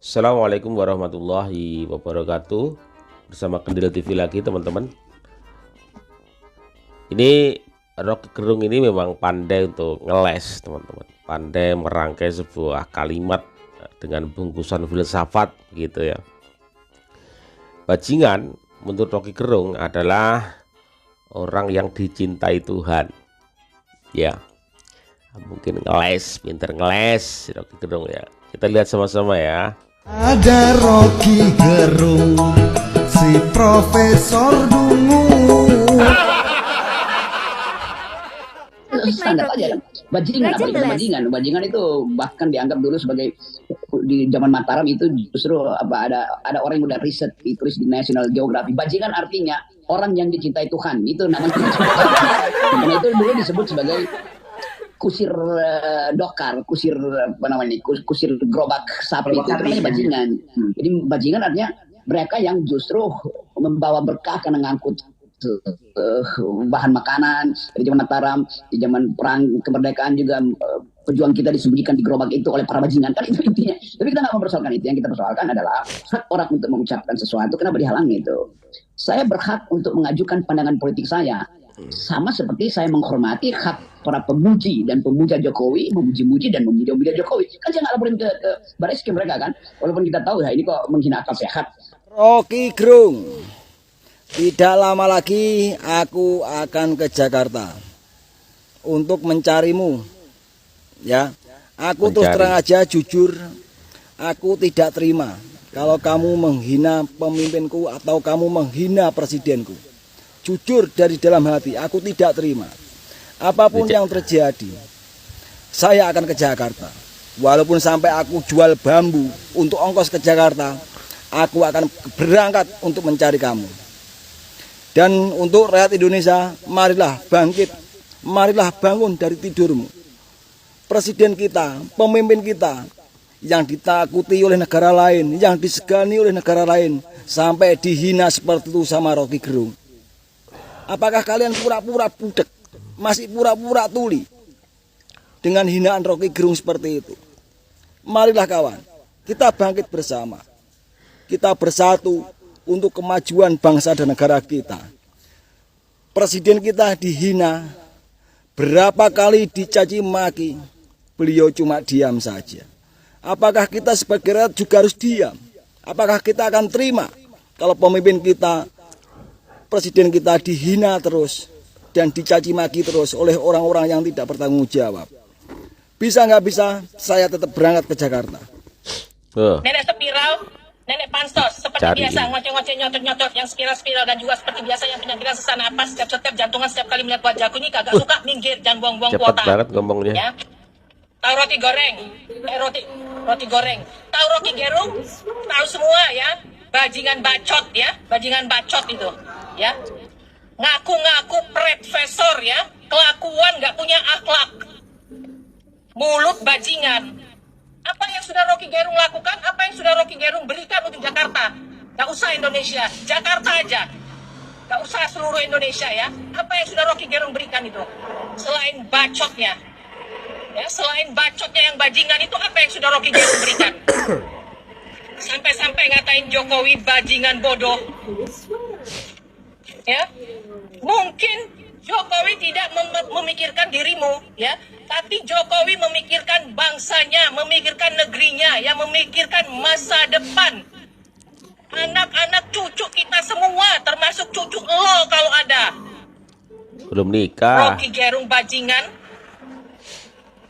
Assalamualaikum warahmatullahi wabarakatuh. Bersama Kendil TV lagi teman-teman. Ini Rocky Gerung ini memang pandai untuk ngeles teman-teman. Pandai merangkai sebuah kalimat dengan bungkusan filsafat gitu ya. Bajingan menurut Rocky Gerung adalah orang yang dicintai Tuhan. Ya, mungkin ngeles, pinter ngeles Rocky Gerung ya. Kita lihat sama-sama ya. Ada Rocky Gerung, si Profesor Dungu. Standar aja. Bajingan apa itu bajingan? Bajingan itu bahkan dianggap dulu sebagai di zaman Mataram itu justru ada orang yang udah riset ditulis di National Geographic. Bajingan artinya orang yang dicintai Tuhan. Itu namanya. Karena itu dulu disebut sebagai kusir dokar, kusir apa namanya, kusir gerobak sapi, itu namanya bajingan. Jadi bajingan artinya mereka yang justru membawa berkah karena ngangkut bahan makanan dari zaman Mataram, di zaman perang kemerdekaan juga pejuang kita disembunyikan di gerobak itu oleh para bajingan, kan itu intinya. Tapi kita nggak mempersoalkan itu. Yang kita persoalkan adalah hak orang untuk mengucapkan sesuatu. Kenapa dihalangi itu? Saya berhak untuk mengajukan pandangan politik saya. Sama seperti saya menghormati hak para pemuji dan pemuja Jokowi, memuji-muji dan memuja-muja Jokowi. Kan saya nggak laporin ke baris ke mereka kan, walaupun kita tahu ya ini kok menghina akal sehat. Rocky Gerung, tidak lama lagi aku akan ke Jakarta untuk mencarimu. Ya, aku terus terang aja jujur, aku tidak terima kalau kamu menghina pemimpinku atau kamu menghina presidenku. Jujur dari dalam hati, aku tidak terima. Apapun yang terjadi, saya akan ke Jakarta. Walaupun sampai aku jual bambu untuk ongkos ke Jakarta, aku akan berangkat untuk mencari kamu. Dan untuk rakyat Indonesia, marilah bangkit, marilah bangun dari tidurmu. Presiden kita, pemimpin kita, yang ditakuti oleh negara lain, yang disegani oleh negara lain, sampai dihina seperti itu sama Rocky Gerung. Apakah kalian pura-pura budek, masih pura-pura tuli dengan hinaan Rocky Gerung seperti itu? Marilah kawan, kita bangkit bersama. Kita bersatu untuk kemajuan bangsa dan negara kita. Presiden kita dihina, berapa kali dicaci maki, beliau cuma diam saja. Apakah kita sebagai rakyat juga harus diam? Apakah kita akan terima kalau pemimpin kita, presiden kita dihina terus dan dicaci maki terus oleh orang-orang yang tidak bertanggung jawab? Bisa nggak bisa, saya tetap berangkat ke Jakarta. Nenek spiral, nenek pansos, seperti biasa ngoceh-ngoceh, nyotot-nyotot, yang spiral-spiral, dan juga seperti biasa yang penyakit sesak napas, setiap jantungan setiap kali melihat wajahku ini kagak suka, minggir dan buang-buang kuota. Cepat banget ngomongnya. Ya. Tahu roti goreng, roti goreng. Tahu Rocky Gerung, tahu semua ya. Bajingan bacot ya, bajingan bacot itu. Ya, ngaku-ngaku profesor ya, kelakuan nggak punya akhlak, mulut bajingan. Apa yang sudah Rocky Gerung lakukan? Apa yang sudah Rocky Gerung berikan untuk Jakarta? Gak usah Indonesia, Jakarta aja. Gak usah seluruh Indonesia ya. Apa yang sudah Rocky Gerung berikan itu? Selain bacotnya, ya, selain bacotnya yang bajingan itu, apa yang sudah Rocky Gerung berikan? Sampai-sampai ngatain Jokowi bajingan bodoh. Ya, mungkin Jokowi tidak memikirkan dirimu, ya, tapi Jokowi memikirkan bangsanya, memikirkan negerinya, yang memikirkan masa depan anak-anak cucu kita semua, termasuk cucu lo kalau ada. Belum nikah. Rocky Gerung bajingan,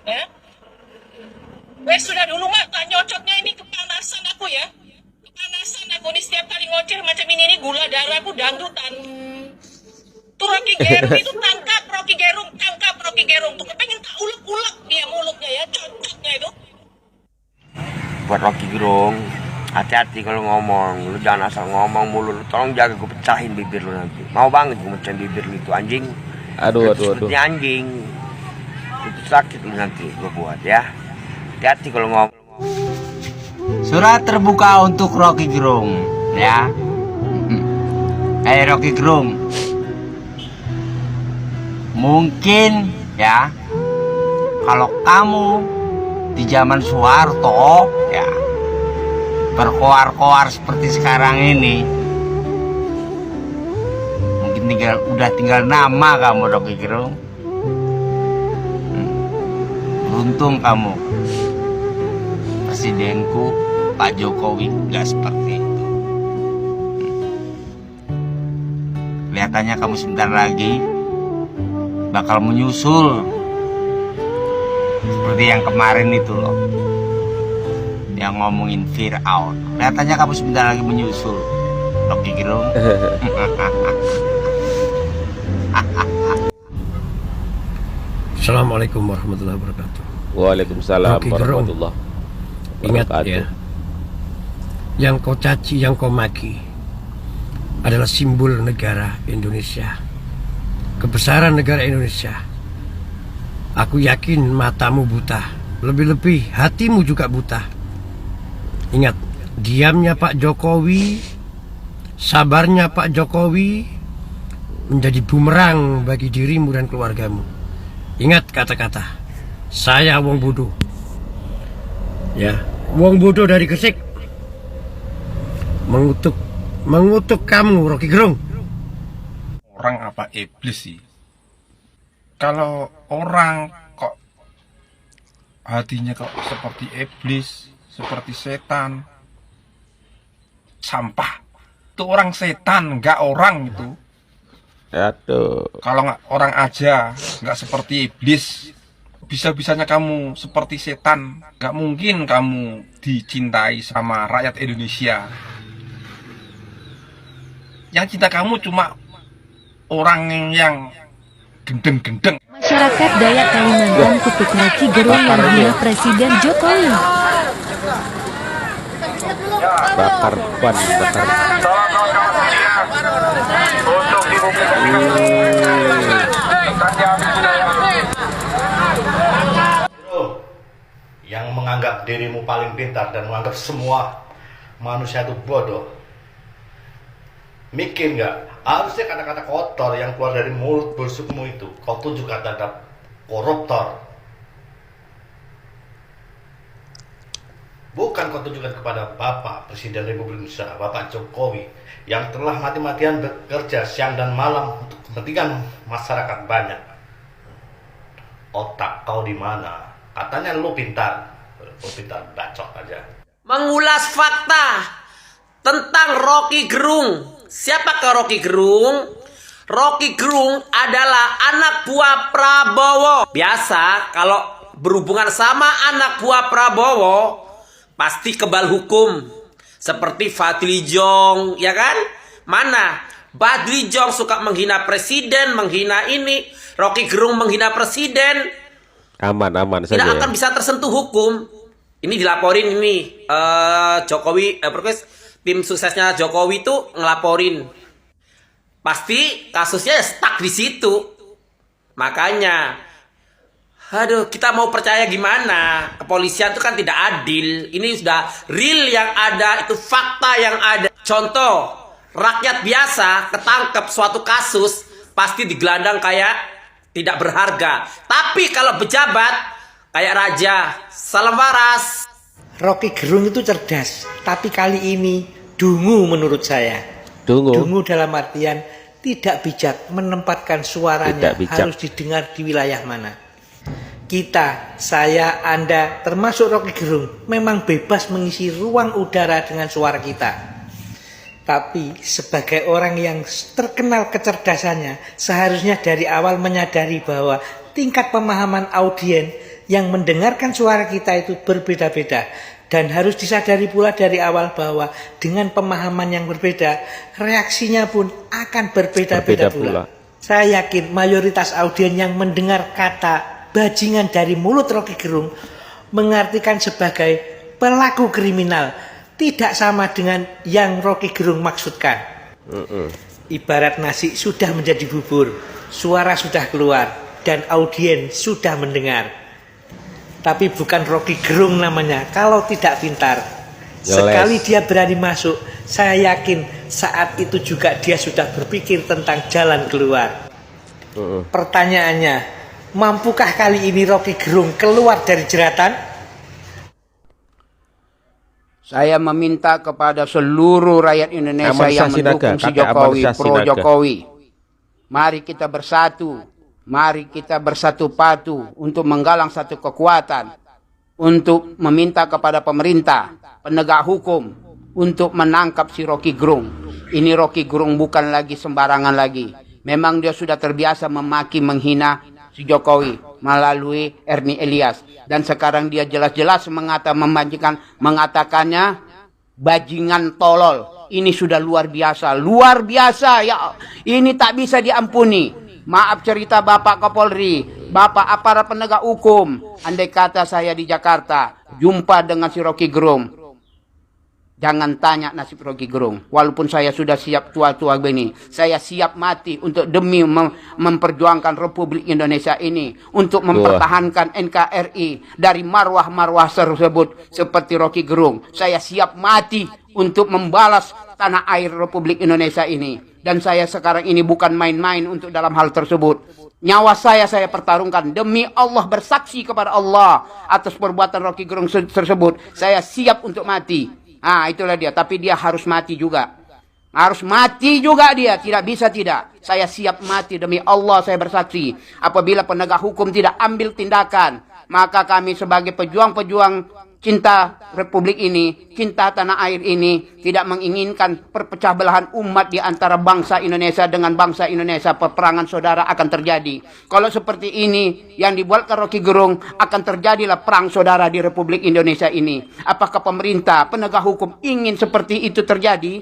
ya. Sudah dulu mah tak nyocotnya ini kepanasan aku ya. Kepanasan aku nih setiap kali ngoceh macam ini gula darahku dangdutan. Tuh Rocky Gerung itu tangkap Rocky Gerung tuh kepengen tak ulek-ulek dia mulutnya ya, cocoknya itu. Buat Rocky Gerung, hati-hati kalau ngomong, lu jangan asal ngomong mulu, lu tolong jaga, gue pecahin bibir lu nanti. Mau banget gue mecahin bibir lu itu anjing. Aduh. Seperti anjing. Itu sakit lu nanti gue buat ya. Hati-hati kalau ngomong. Surat terbuka untuk Rocky Gerung, ya. Rocky Gerung, mungkin ya, kalau kamu di zaman Soeharto, ya, berkoar-koar seperti sekarang ini, mungkin udah tinggal nama kamu, Rocky Gerung. Beruntung kamu, presidenku Pak Jokowi nggak seperti itu. Kelihatannya kamu sebentar lagi bakal menyusul seperti yang kemarin itu loh, yang ngomongin Fir'aun. Kelihatannya kamu sebentar lagi menyusul, Rocky Gerung. Assalamualaikum warahmatullahi wabarakatuh. Waalaikumsalam Rocky Gerung, warahmatullahi ingat wabarakatuh. ya, yang kau caci, yang kau maki adalah simbol negara Indonesia, kebesaran negara Indonesia. Aku yakin matamu buta, lebih-lebih hatimu juga buta. Ingat, diamnya Pak Jokowi, sabarnya Pak Jokowi menjadi bumerang bagi dirimu dan keluargamu. Ingat kata-kata saya wong bodoh, ya, wong bodoh dari Gresik mengutuk kamu, Rocky Gerung. Orang apa iblis sih? Kalau orang kok hatinya kok seperti iblis, seperti setan, sampah. Itu orang setan, nggak orang itu. Aduh. Kalau nggak orang aja, nggak seperti iblis, bisa-bisanya kamu seperti setan. Nggak mungkin kamu dicintai sama rakyat Indonesia. Yang cinta kamu cuma orang yang gendeng-gendeng. Masyarakat Dayak Kalimantan kutuk Rocky Gerung yang hina Presiden Jokowi. Bakar ban, bakar. Yang menganggap dirimu paling pintar dan menganggap semua manusia itu bodoh. Mikir nggak? Harusnya kata-kata kotor yang keluar dari mulut busukmu itu kau tujukan terhadap koruptor. Bukan kau tujukan kepada Bapak Presiden Republik Indonesia, Bapak Jokowi, yang telah mati-matian bekerja siang dan malam untuk kepentingan masyarakat banyak. Otak kau di mana? Katanya lu pintar, bacot aja. Mengulas fakta tentang Rocky Gerung. Siapakah Rocky Gerung? Rocky Gerung adalah anak buah Prabowo. Biasa kalau berhubungan sama anak buah Prabowo pasti kebal hukum. Seperti Fadli Jong, ya kan? Mana? Fadli Jong suka menghina presiden, menghina ini. Rocky Gerung menghina presiden. Aman saja. Tidak Ya. akan bisa tersentuh hukum. Ini dilaporin ini Jokowi, tim suksesnya Jokowi tuh ngelaporin. Pasti kasusnya stuck di situ. Makanya, aduh, kita mau percaya gimana? Kepolisian itu kan tidak adil. Ini sudah real yang ada, itu fakta yang ada. Contoh, rakyat biasa ketangkep suatu kasus pasti digelandang kayak tidak berharga. Tapi kalau pejabat kayak raja, salam waras. Rocky Gerung itu cerdas, tapi kali ini dungu menurut saya. Dungu dalam artian tidak bijak menempatkan suaranya, harus didengar di wilayah mana. Kita, saya, Anda, termasuk Rocky Gerung, memang bebas mengisi ruang udara dengan suara kita. Tapi sebagai orang yang terkenal kecerdasannya, seharusnya dari awal menyadari bahwa tingkat pemahaman audiens yang mendengarkan suara kita itu berbeda-beda. Dan harus disadari pula dari awal bahwa dengan pemahaman yang berbeda, reaksinya pun akan berbeda-beda pula. Saya yakin mayoritas audiens yang mendengar kata bajingan dari mulut Rocky Gerung mengartikan sebagai pelaku kriminal, tidak sama dengan yang Rocky Gerung maksudkan. Ibarat nasi sudah menjadi bubur, suara sudah keluar, dan audiens sudah mendengar. Tapi bukan Rocky Gerung namanya kalau tidak pintar. Sekali dia berani masuk, saya yakin saat itu juga dia sudah berpikir tentang jalan keluar. Pertanyaannya, mampukah kali ini Rocky Gerung keluar dari jeratan? Saya meminta kepada seluruh rakyat Indonesia yang mendukung si Jokowi, pro Jokowi. Mari kita bersatu. Mari kita bersatu padu untuk menggalang satu kekuatan. Untuk meminta kepada pemerintah, penegak hukum, untuk menangkap si Rocky Gerung. Ini Rocky Gerung bukan lagi sembarangan lagi. Memang dia sudah terbiasa memaki, menghina si Jokowi melalui Ernie Elias. Dan sekarang dia jelas-jelas mengatakannya bajingan tolol. Ini sudah luar biasa ya. Ini tak bisa diampuni. Maaf cerita Bapak Kapolri, Bapak aparat penegak hukum. Andai kata saya di Jakarta jumpa dengan si Rocky Gerung, jangan tanya nasib Rocky Gerung. Walaupun saya sudah siap tua-tua begini, saya siap mati untuk demi memperjuangkan Republik Indonesia ini, untuk mempertahankan NKRI dari marwah-marwah tersebut seperti Rocky Gerung. Saya siap mati untuk membalas tanah air Republik Indonesia ini. Dan saya sekarang ini bukan main-main untuk dalam hal tersebut. Nyawa saya pertarungkan. Demi Allah, bersaksi kepada Allah atas perbuatan Rocky Gerung tersebut. Saya siap untuk mati. Ah, itulah dia. Tapi dia harus mati juga. Harus mati juga dia. Tidak bisa tidak. Saya siap mati. Demi Allah saya bersaksi. Apabila penegak hukum tidak ambil tindakan, maka kami sebagai pejuang-pejuang cinta Republik ini, cinta tanah air ini, tidak menginginkan perpecah belahan umat di antara bangsa Indonesia dengan bangsa Indonesia. Peperangan saudara akan terjadi. Kalau seperti ini yang dibuatkan Rocky Gerung, akan terjadilah perang saudara di Republik Indonesia ini. Apakah pemerintah, penegak hukum ingin seperti itu terjadi?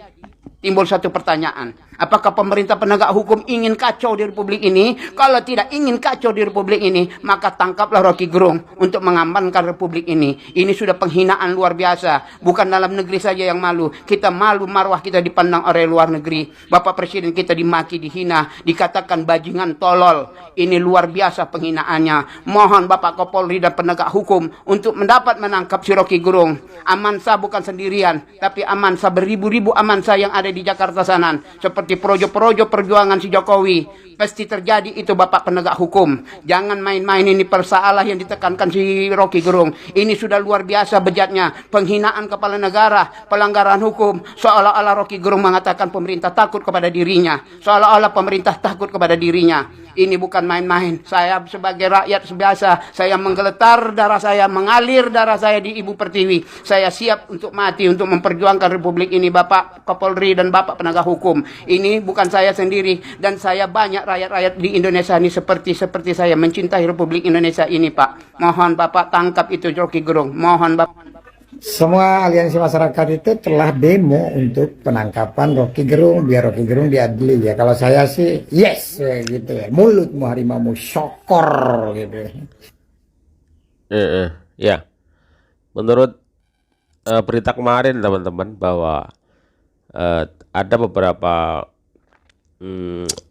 Timbul satu pertanyaan. Apakah pemerintah penegak hukum ingin kacau di Republik ini? Kalau tidak ingin kacau di Republik ini, maka tangkaplah Rocky Gerung untuk mengamankan Republik ini. Ini sudah penghinaan luar biasa. Bukan dalam negeri saja yang malu. Kita malu, marwah kita dipandang oleh luar negeri. Bapak Presiden kita dimaki, dihina, dikatakan bajingan tolol. Ini luar biasa penghinaannya. Mohon Bapak Kapolri dan penegak hukum untuk menangkap si Rocky Gerung. Amansa bukan sendirian, tapi amansa beribu-ribu amansa yang ada di Jakarta sana, seperti projo-projo perjuangan si Jokowi. Pasti terjadi itu Bapak penegak hukum. Jangan main-main, ini persoalan yang ditekankan si Rocky Gerung. Ini sudah luar biasa bejatnya. Penghinaan kepala negara, pelanggaran hukum. Seolah-olah Rocky Gerung mengatakan pemerintah takut kepada dirinya. Seolah-olah pemerintah takut kepada dirinya. Ini bukan main-main. Saya sebagai rakyat biasa, saya menggeletar darah saya, mengalir darah saya di Ibu Pertiwi. Saya siap untuk mati untuk memperjuangkan Republik ini, Bapak Kapolri dan Bapak penegak hukum. Ini bukan saya sendiri, dan saya banyak rakyat-rakyat di Indonesia ini seperti saya mencintai Republik Indonesia ini, Pak. Mohon Bapak tangkap itu Rocky Gerung. Mohon Bapak. Semua aliansi masyarakat itu telah demo untuk penangkapan Rocky Gerung, biar Rocky Gerung diadili ya. Kalau saya sih yes gitu ya. Mulutmu harimau syokor gitu. Ya. Menurut berita kemarin teman-teman bahwa ada beberapa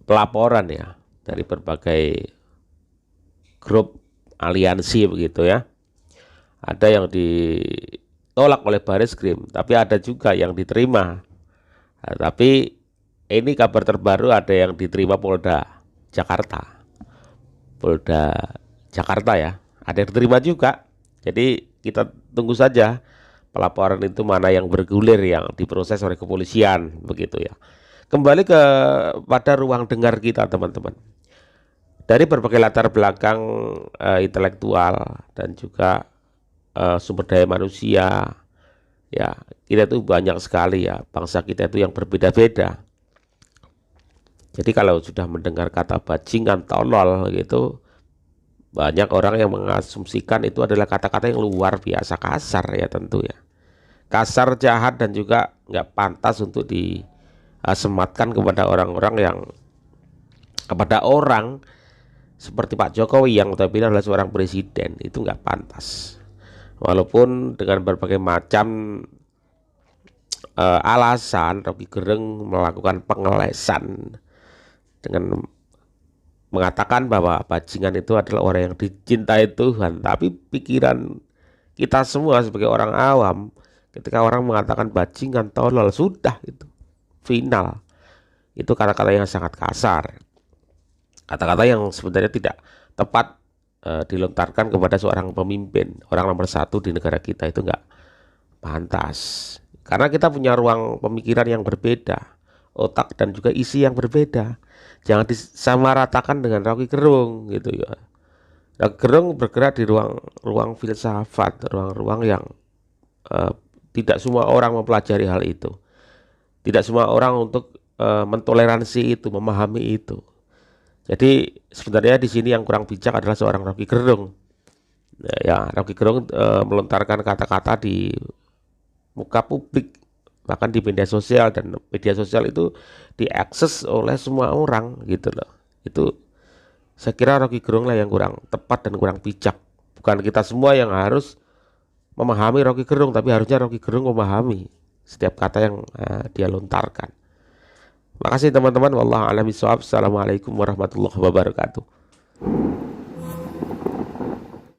pelaporan ya dari berbagai grup aliansi begitu ya. Ada yang ditolak oleh Baris-Krim, tapi ada juga yang diterima. Nah, tapi ini kabar terbaru, ada yang diterima Polda Jakarta ya, ada yang diterima juga. Jadi kita tunggu saja pelaporan itu mana yang bergulir, yang diproses oleh kepolisian begitu ya. Kembali pada ruang dengar kita teman-teman. Dari berbagai latar belakang intelektual dan juga sumber daya manusia ya, kita itu banyak sekali ya, bangsa kita itu yang berbeda-beda. Jadi kalau sudah mendengar kata bajingan, tolol gitu, banyak orang yang mengasumsikan itu adalah kata-kata yang luar biasa kasar ya, tentu ya, kasar, jahat, dan juga nggak pantas untuk disematkan kepada orang seperti Pak Jokowi yang notabene adalah seorang presiden. Itu nggak pantas. Walaupun dengan berbagai macam alasan Rocky Gerung melakukan pengelesan dengan mengatakan bahwa bajingan itu adalah orang yang dicintai Tuhan, tapi pikiran kita semua sebagai orang awam, ketika orang mengatakan bajingan, tolol, sudah itu final. Itu kata-kata yang sangat kasar, kata-kata yang sebenarnya tidak tepat dilontarkan kepada seorang pemimpin, orang nomor satu di negara kita. Itu nggak pantas. Karena kita punya ruang pemikiran yang berbeda, otak dan juga isi yang berbeda. Jangan disamaratakan dengan Rocky Gerung gitu ya. Rocky Gerung bergerak di ruang filsafat, ruang-ruang yang tidak semua orang mempelajari hal itu. Tidak semua orang untuk mentoleransi itu, memahami itu. Jadi sebenarnya di sini yang kurang bijak adalah seorang Rocky Gerung. Ya, Rocky Gerung melontarkan kata-kata di muka publik, bahkan di media sosial, dan media sosial itu diakses oleh semua orang gitu loh. Itu saya kira Rocky Gerung lah yang kurang tepat dan kurang bijak. Bukan kita semua yang harus memahami Rocky Gerung, tapi harusnya Rocky Gerung memahami setiap kata yang dia lontarkan. Makasih teman-teman. Wallahu a'lam bishawab. Assalamualaikum warahmatullahi wabarakatuh.